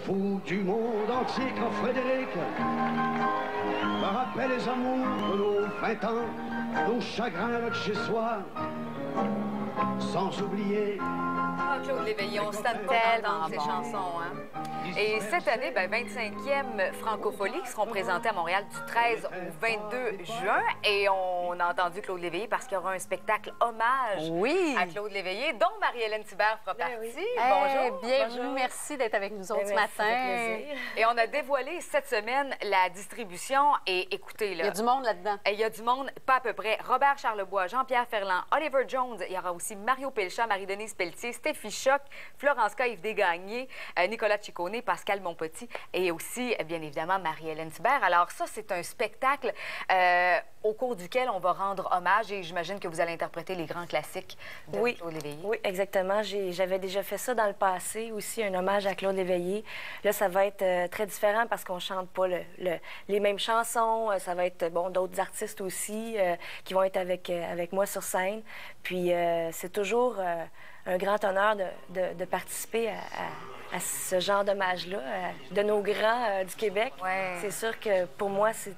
fou du monde entier quand Frédéric me rappelle les amours de nos 20 ans, nos chagrins de chez soi, sans oublier... Ah, Claude Léveillé, on s'aime tellement ces chansons, hein? Et cette année, 25e Francophonie qui seront présentées à Montréal du 13 au 22 juin. Et on a entendu Claude Léveillé parce qu'il y aura un spectacle hommage à Claude Léveillé, dont Marie-Hélène Thibert fera partie. Oui. Bonjour. Bienvenue, Bonjour. merci d'être avec nous autres ce matin. Et on a dévoilé cette semaine la distribution. Et écoutez, là, il y a du monde là-dedans. Il y a du monde, pas à peu près. Robert Charlebois, Jean-Pierre Ferland, Oliver Jones. Il y aura aussi Mario Pelchat, Marie-Denise Pelletier, Stéphie Choc, Florence K, Yves Desgagnés, Nicolas Ciccone, Pascal Monpetit et aussi, bien évidemment, Marie-Hélène Thibert. Alors ça, c'est un spectacle au cours duquel on va rendre hommage et j'imagine que vous allez interpréter les grands classiques de Claude Léveillé. Oui, exactement. J'avais déjà fait ça dans le passé, aussi un hommage à Claude Léveillé. Là, ça va être très différent parce qu'on chante pas les mêmes chansons. Ça va être, bon, d'autres artistes aussi qui vont être avec moi sur scène. Puis c'est toujours un grand honneur de participer à ce genre d'hommage-là, de nos grands du Québec. Ouais. C'est sûr que pour moi, c'est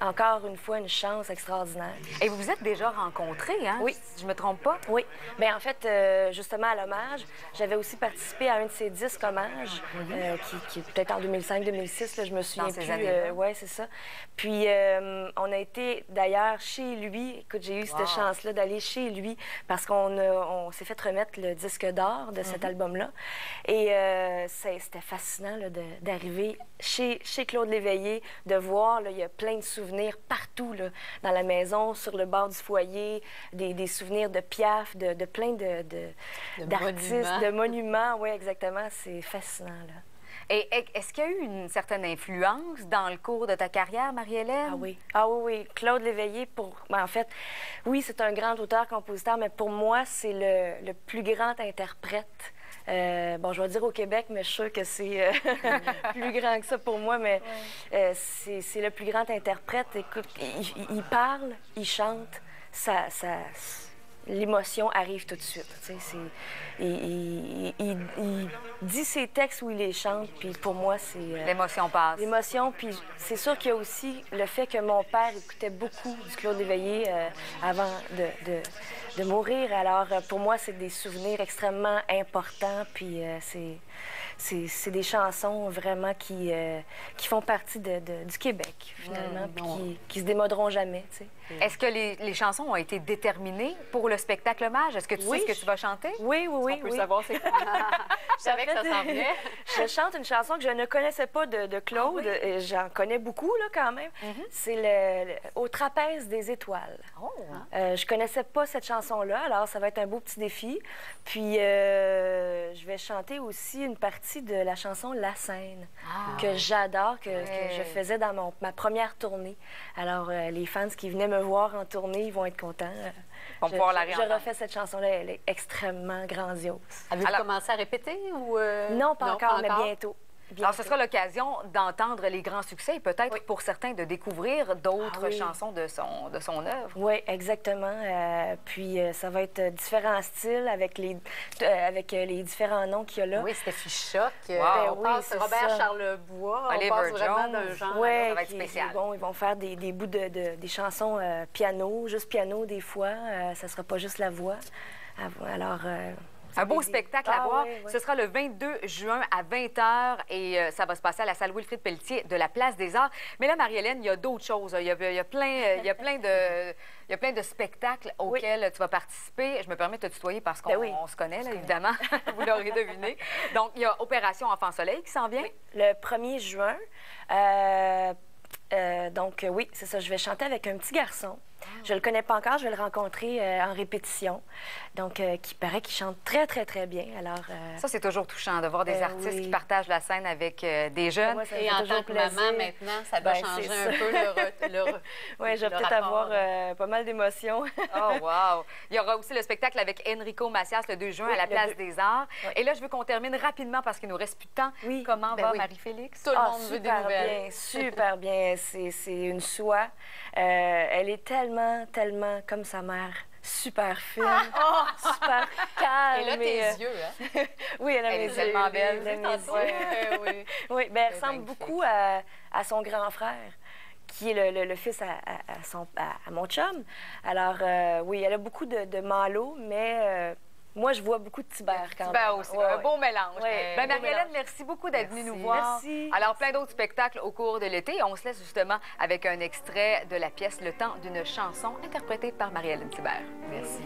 encore une fois une chance extraordinaire. Et vous vous êtes déjà rencontrés, hein? Oui. Si je me trompe pas? Oui. Bien, en fait, justement, à l'hommage, j'avais aussi participé à un de ces disques hommages, qui est peut-être en 2005-2006, là, je me souviens plus. Oui, c'est ça. Puis, on a été d'ailleurs chez lui. Écoute, j'ai eu cette chance-là d'aller chez lui parce qu'on s'est fait remettre le disque d'or de cet album-là. Et c'était fascinant d'arriver chez Claude Léveillé, de voir, là, il y a plein de souvenirs partout là, dans la maison, sur le bord du foyer, des souvenirs de Piaf, de plein d'artistes, de monuments. Oui, exactement. C'est fascinant, là. Et est-ce qu'il y a eu une certaine influence dans le cours de ta carrière, Marie-Hélène? Ah oui. Ah oui. Claude Léveillé, en fait, oui, c'est un grand auteur-compositeur, mais pour moi, c'est le plus grand interprète. Bon, je vais dire au Québec, mais je suis sûre que c'est plus grand que ça pour moi, mais c'est le plus grand interprète. Écoute, il parle, il chante, l'émotion arrive tout de suite. Il dit ses textes où il les chante, puis pour moi, c'est... L'émotion passe. L'émotion, puis c'est sûr qu'il y a aussi le fait que mon père écoutait beaucoup du Claude Léveillé avant de mourir. Alors, pour moi, c'est des souvenirs extrêmement importants, puis c'est des chansons vraiment qui font partie du Québec, finalement, puis qui se démoderont jamais, tu sais. Est-ce que les chansons ont été déterminées pour le spectacle hommage? Est-ce que tu sais ce que tu vas chanter? Oui. On peut savoir c'est quoi. Je savais que ça s'en venait. Je chante une chanson que je ne connaissais pas de Claude. J'en connais beaucoup, là, quand même. C'est Au trapèze des étoiles. Je connaissais pas cette chanson-là, alors ça va être un beau petit défi. Puis, je vais chanter aussi une partie de la chanson La Seine, que j'adore, que je faisais dans ma première tournée. Alors, les fans qui venaient me voir en tournée, ils vont être contents. Je refais cette chanson-là, elle est extrêmement grandiose. Avez-vous commencé à répéter ou... Non, pas encore, mais bientôt. Alors, ce sera l'occasion d'entendre les grands succès et peut-être pour certains de découvrir d'autres chansons de son œuvre. Oui, exactement. Puis, ça va être différents styles avec les différents noms qu'il y a là. Oui, Stéphie Choc. Wow. On passe Robert Charlebois. Oliver On passe vraiment Jones. d'un genre. Oui, ça va être spécial. Bon, ils vont faire des bouts des chansons piano, juste piano des fois. Ça sera pas juste la voix. Alors... un beau spectacle à voir. Oui. Ce sera le 22 juin à 20h et ça va se passer à la salle Wilfrid Pelletier de la Place des Arts. Mais là, Marie-Hélène, il y a d'autres choses. Il y a plein de spectacles auxquels tu vas participer. Je me permets de te tutoyer parce qu'on se connaît, là, évidemment. Vous l'aurez deviné. Donc, il y a Opération Enfant Soleil qui s'en vient. Oui, le 1er juin. Donc, oui, c'est ça. Je vais chanter avec un petit garçon. Je le connais pas encore. Je vais le rencontrer en répétition. Donc, qui paraît qu'il chante très, très, très bien. Alors, ça, c'est toujours touchant de voir des artistes qui partagent la scène avec des jeunes. Moi, et en tant que maman, maintenant, ça doit changer un peu oui, je vais peut-être avoir pas mal d'émotions. Oh, wow! Il y aura aussi le spectacle avec Enrico Macias le 2 juin à la Place des Arts. Et là, je veux qu'on termine rapidement parce qu'il nous reste plus de temps. Comment va Marie-Félix? Tout le monde veut des nouvelles. Bien, super bien. C'est une soie. Elle est tellement comme sa mère super fine, super calme. Et là, tes yeux, hein? Oui, elle a mes yeux. Elle est tellement belle. Oui. Oui, bien, elle ressemble beaucoup à son grand frère, qui est le fils à mon chum. Alors, oui, elle a beaucoup de Malo, mais moi, je vois beaucoup de Tibère quand même. Tibère aussi, un beau mélange. Ouais, Ben, Marie-Hélène, merci beaucoup d'être venue nous voir. Merci. Alors, plein d'autres spectacles au cours de l'été. On se laisse justement avec un extrait de la pièce Le temps d'une chanson interprétée par Marie-Hélène Thibert. Merci.